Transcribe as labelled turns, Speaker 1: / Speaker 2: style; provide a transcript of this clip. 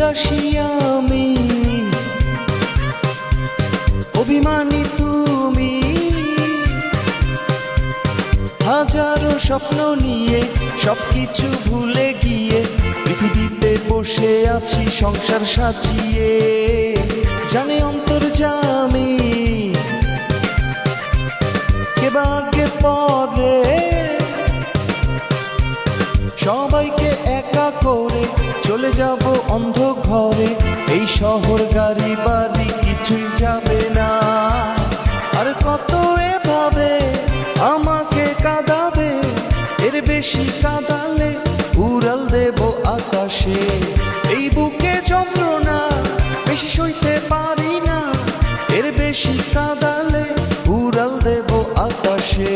Speaker 1: উদাসী আমি, অভিমানী তুমি। হাজারো স্বপ্ন নিয়ে সবকিছু ভুলে গিয়ে পৃথিবীতে বসে আছি সংসার সাজিয়ে। জানে অন্তর্যামী কে বা কে পরে, সবাইকে একা করে চলে যাব অন্ধ ঘরে। এই শহর গাড়ি বাড়ি কিছুই যাবে না, আর কত এভাবে আমাকে কাঁদাবে। এর বেশি কাঁদালে উড়াল দেব আকাশে। এই বুকে যন্ত্রণা বেশি সইতে পারি না, এর বেশি কাঁদালে উড়াল দেব আকাশে।